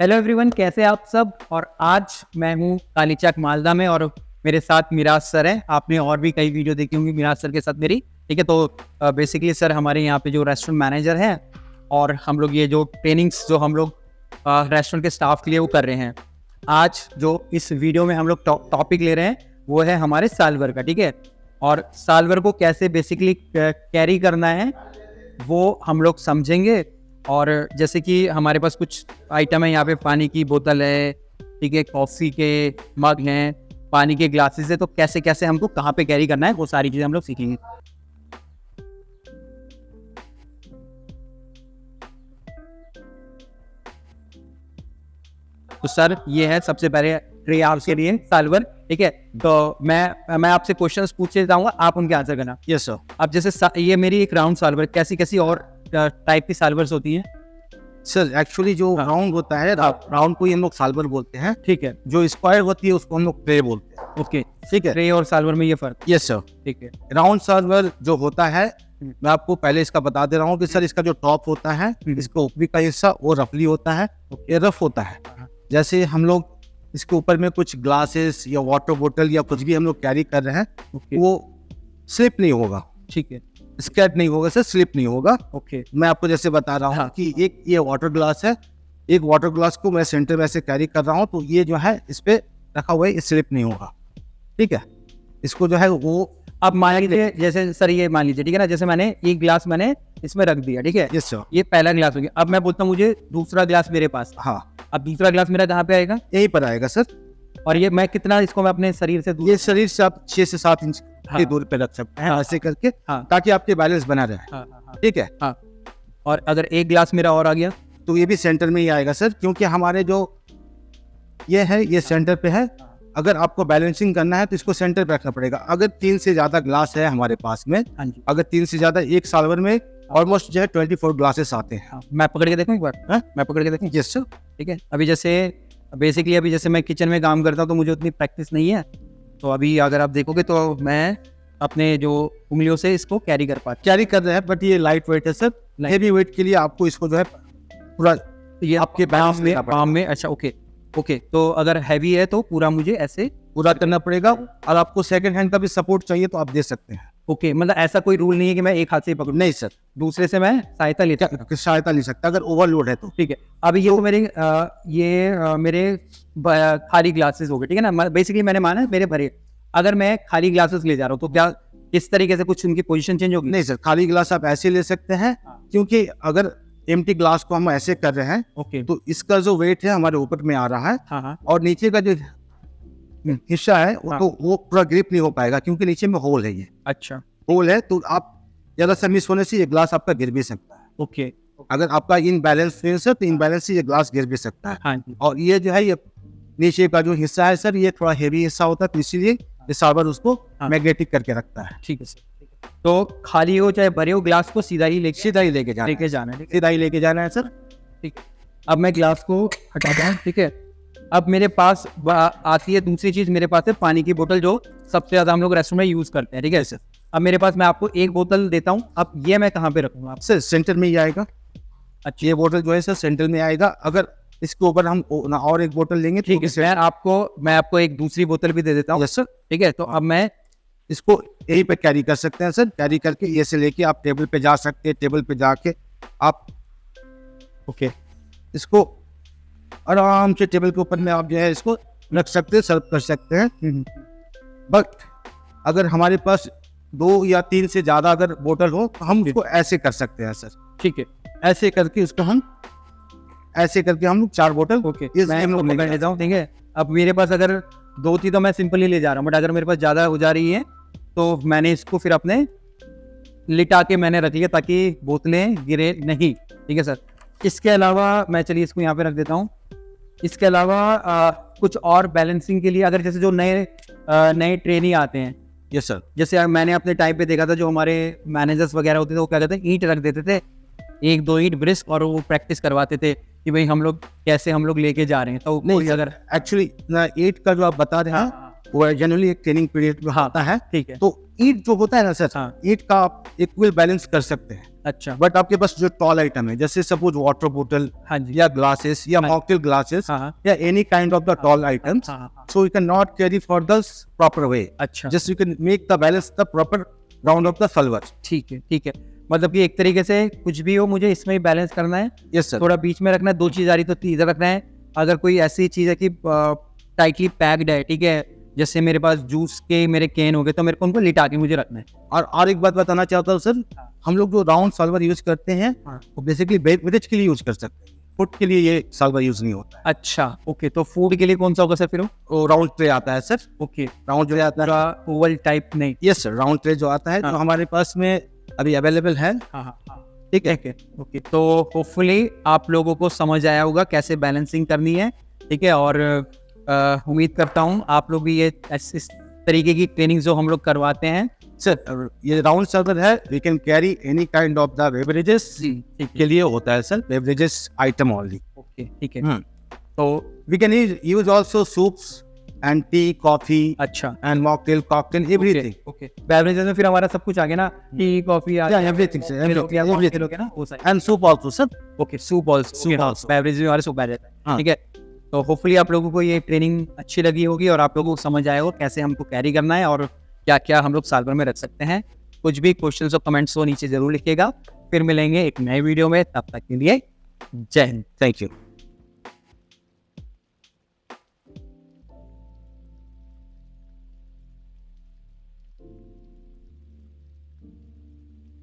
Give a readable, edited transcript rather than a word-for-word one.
Hello everyone, कैसे आप सब। और आज मैं हूँ कालीचक मालदा में और मेरे साथ मिराज सर हैं। आपने और भी कई वीडियो देखी होंगी मिराज सर के साथ मेरी। ठीक है, तो बेसिकली सर हमारे यहाँ पे जो रेस्टोरेंट मैनेजर हैं और हम लोग ये जो ट्रेनिंग्स जो हम लोग रेस्टोरेंट के स्टाफ के लिए वो कर रहे हैं। आज जो इस वीडियो में हम लोग टॉपिक ले रहे हैं वो है हमारे साल्वर का। ठीक है, और साल्वर को कैसे बेसिकली कैरी करना है वो हम लोग समझेंगे। और जैसे कि हमारे पास कुछ आइटम है, यहाँ पे पानी की बोतल है, ठीक है, कॉफ़ी के मग हैं, पानी के ग्लासेस है, तो कैसे कैसे हमको कहाँ पे कैरी करना है वो सारी चीज़ें हम लोग सीखेंगे। तो सर ये है सबसे पहले ट्रे आपके लिए साल्वर। ठीक है, तो मैं आपसे क्वेश्चंस पूछे जाऊंगा, आप उनके आंसर करना। Yes sir. अब जैसे ये मेरी एक राउंड साल्वर, कैसी कैसी और टाइप की साल्वर्स होती हैं? सर एक्चुअली जो राउंड होता है, राउंड को ही हम लोग साल्वर बोलते हैं। ठीक है, जो स्क्वायर होती है उसको हम लोग ट्रे बोलते हैं। ओके, ठीक है। ट्रे और साल्वर में ये फर्क। Yes sir. ठीक है, राउंड साल्वर जो होता है, मैं आपको पहले इसका बता दे रहा हूँ कि सर इसका जो टॉप होता है, इसका ऊपरी का हिस्सा वो रफली होता है, ये रफ होता है। जैसे हम लोग इसके ऊपर में कुछ ग्लासेस या वाटर बोतल या कुछ भी हम लोग कैरी कर रहे हैं, वो स्लिप नहीं होगा। ठीक है, स्कैट नहीं होगा सर, स्लिप नहीं होगा। ओके, मैं आपको जैसे बता रहा हूँ कि एक ये वाटर ग्लास है, एक वाटर ग्लास को मैं सेंटर में ऐसे कैरी कर रहा हूँ, तो ये जो है इस पे रखा हुआ है, स्लिप नहीं होगा। ठीक है, इसको जो है वो अब मान लीजिए जैसे सर ये मान लीजिए, ठीक है ना, जैसे मैंने एक ग्लास मैंने इसमें रख दिया। ठीक है, यस सर। ये पहला ग्लास हो गया। अब मैं बोलता हूँ मुझे दूसरा ग्लास मेरे पास। हाँ, अब दूसरा ग्लास मेरा कहाँ पे आएगा? यहीं पर आएगा सर। और ये मैं कितना इसको मैं अपने शरीर से दूर? ये शरीर से आप 6 से 7 इंच हाँ। की दूरी पे रख सकते हैं, ऐसे करके, हाँ। ताकि आपके बैलेंस बना रहे। हाँ, हाँ, हाँ, ठीक है। हाँ। और अगर एक ग्लास मेरा और आ गया तो ये भी सेंटर में ही आएगा सर, क्योंकि हमारे जो ये है ये सेंटर पे है। अगर आपको बैलेंसिंग करना है तो इसको सेंटर पे रखना पड़ेगा। अगर 3 से ज्यादा ग्लास है हमारे पास में, हाँ जी, अगर 3 से ज्यादा, एक साल्वर में ऑलमोस्ट जो है 24 ग्लासेस आते हैं। हाँ। मैं पकड़ के देखूँ एक बार? हाँ? मैं पकड़ के देखूँ? Yes sir. ठीक है, अभी जैसे बेसिकली अभी जैसे मैं किचन में काम करता हूँ तो मुझे उतनी प्रैक्टिस नहीं है, तो अभी अगर आप देखोगे तो मैं अपने जो उंगलियों से इसको कैरी कर पाता कैरी कर रहे हैं, बट ये लाइट वेट है सर। हेवी वेट के लिए आपको इसको जो है पूरा हूँ। ये आपके पाम में। अच्छा, ओके ओके, तो अगर हैवी है तो पूरा मुझे ऐसे पूरा करना पड़ेगा। और आपको सेकंड हैंड का भी सपोर्ट चाहिए तो आप दे सकते हैं। ओके, मतलब ऐसा कोई रूल नहीं है कि मैं एक हाथ से ही पकड़ूं? नहीं सर, दूसरे से मैं सहायता लेता हूं। सहायता नहीं सकता अगर ओवरलोड है तो। ठीक है, अभी ये तो मेरे खाली ग्लासेस हो गए। ठीक है ना, बेसिकली मैंने माना मेरे भरे। अगर मैं खाली ग्लासेस ले जा रहा हूँ तो क्या इस तरीके से कुछ उनकी पोजीशन चेंज होगी? नहीं सर, खाली ग्लास आप ऐसे ले सकते हैं, क्योंकि अगर एम्प्टी ग्लास को हम ऐसे कर रहे हैं ओके, तो इसका जो वेट है हमारे ऊपर में आ रहा है, हाँ हाँ, और नीचे का जो हिस्सा है हाँ। तो वो पूरा ग्रिप नहीं हो पाएगा, क्योंकि नीचे में होल है। ये अच्छा, होल है तो आप ज्यादा सा मिस होने से ये ग्लास आपका गिर भी सकता है। ओके, अगर आपका इन बैलेंस है सर, तो इन बैलेंस से ये ग्लास गिर भी सकता है। हाँ जी, और ये जो है ये नीचे का जो हिस्सा है सर, ये थोड़ा हेवी हिस्सा होता है, तो इसीलिए ये साल्वर उसको हाँ। मैग्नेटिक करके रखता है। ठीक है सर। ठीक है, तो खाली हो चाहे भरे हो ग्लास को सीधा ही सीधा ही लेके जाना लेके जाना है। ठीक है, सीधा ही लेके जाना है सर। ठीक है, अब मैं ग्लास को हटाता हूँ। ठीक है, अब मेरे पास आती है दूसरी चीज, मेरे पास है पानी की बोतल जो सबसे ज्यादा हम लोग रेस्टोरेंट में यूज करते हैं। ठीक है सर, अब मेरे पास मैं आपको एक बोतल देता हूँ, अब ये मैं कहाँ पे रखूँगा आप? सर सेंटर में ही आएगा। अच्छा, ये बोतल जो है सर सेंटर में आएगा। अगर इसके ऊपर हम और एक बोतल लेंगे, ठीक है, मैं आपको एक दूसरी बोतल भी दे देता हूँ। Yes sir. ठीक है, तो अब मैं इसको यहीं पे कैरी कर सकते हैं सर। कैरी करके ये से लेके आप टेबल पे जा सकते हैं। टेबल पे जाके आप ओके, इसको आराम से टेबल के ऊपर में आप जो है इसको रख सकते हैं, सर्व कर सकते हैं। बट अगर हमारे पास 2 या 3 से ज्यादा अगर बोतल हो तो हम इसको ऐसे कर सकते हैं सर। ठीक है, ऐसे करके इसको हम ऐसे करके हम 4 बोतल ओके, इस मैं हम लोग पकड़ लेता हूँ। ठीक है, अब मेरे पास अगर 2 थी तो मैं सिंपल ही ले जा रहा हूँ, बट अगर मेरे पास ज्यादा हो जा रही है तो मैंने इसको फिर अपने लिटा के मैंने रख लिया ताकि बोतलें गिरे नहीं। ठीक है सर, इसके अलावा मैं चलिए इसको यहाँ पे रख देता हूँ। इसके अलावा कुछ और बैलेंसिंग के लिए, अगर जैसे जो नए ट्रेनी आते हैं, यस सर। जैसे मैंने अपने टाइम पे देखा था, जो हमारे मैनेजर्स वगैरह होते थे वो क्या कहते हैं, ईंट रख देते थे, 1-2 ईंट ब्रिस्क, और वो प्रैक्टिस करवाते थे कि भाई हम लोग कैसे हम लोग लेके जा रहे हैं। तो नहीं कोई सर, अगर एक्चुअली 8 का जो आप बता रहे हैं, वो जनरली एक ट्रेनिंग पीरियड में आता है। ठीक है। तो ईट जो होता है ना सर, हाँ। ईट का आप इक्वल बैलेंस कर सकते हैं। अच्छा। बट आपके पास जो टॉल आइटम है, जैसे सपोज वाटर बोतल हाँ जी। या ग्लासेस या हाँ। मॉकटेल ग्लासेस हाँ, हाँ। या any kind of the tall items, हाँ, हाँ, हाँ। so you cannot carry for the proper way. अच्छा। Just you can make the balance the proper round of the salver. ठीक है, ठीक है। मतलब कि एक तरीके से कुछ भी हो मुझे इसमें ही बैलेंस करना है, Yes sir. थोड़ा बीच में रखना है, 2 चीज़ आ रही तो इधर रखना है। अगर कोई ऐसी चीज़ है कि टाइटली पैक्ड है, ठीक है, जैसे मेरे पास जूस के मेरे कैन हो गए तो मेरे को उनको लिटा के मुझे रखना है। और एक बात बताना चाहता हूँ सर, हाँ। हम लोग जो राउंड सॉल्वर यूज करते हैं हाँ। वो बेसिकली बेवरेज के लिए यूज कर सकते हैं, फूड के लिए ये सॉल्वर यूज नहीं होता है। अच्छा, ओके। तो फूड के लिए कौन सा होगा सर फिर वो? वो राउंड ट्रे आता है सर, ओके, राउंड ट्रे आता है। पूरा ओवल टाइप नहीं। यस सर, राउंड ट्रे जो आता है हाँ। जो हमारे पास में अभी अवेलेबल है। हाँ, हाँ, हाँ। ठीक है। ओके, तो होपफुली आप लोगों को समझ आया होगा कैसे बैलेंसिंग करनी है, ठीक है। और उम्मीद करता हूँ आप लोग भी ये इस तरीके की ट्रेनिंग जो हम लोग करवाते हैं सर, ये राउंड सर्वर है, we can carry any kind of the beverages जी, ठीक के लिए होता है sir, beverages item only. Okay, ठीक है। तो we can use also soups and tea, coffee अच्छा, and mocktail, cocktail, everything. Okay. Beverages में फिर हमारा सब कुछ आ गया ना, tea, coffee, everything sir, everything हो गया ना वो सारे। And soup also sir. Okay, soup also, Soup also. Beverage में हमारे सूप आ जाता है, हाँ। ठीक है। तो होपफुली आप लोगों को ये ट्रेनिंग अच्छी लगी होगी और आप लोगों को समझ आया होगा कैसे हमको कैरी करना है और क्या क्या हम लोग साल भर में रख सकते हैं। कुछ भी क्वेश्चंस और कमेंट्स हो नीचे जरूर लिखिएगा। फिर मिलेंगे एक नए वीडियो में, तब तक के लिए जय हिंद। Thank you.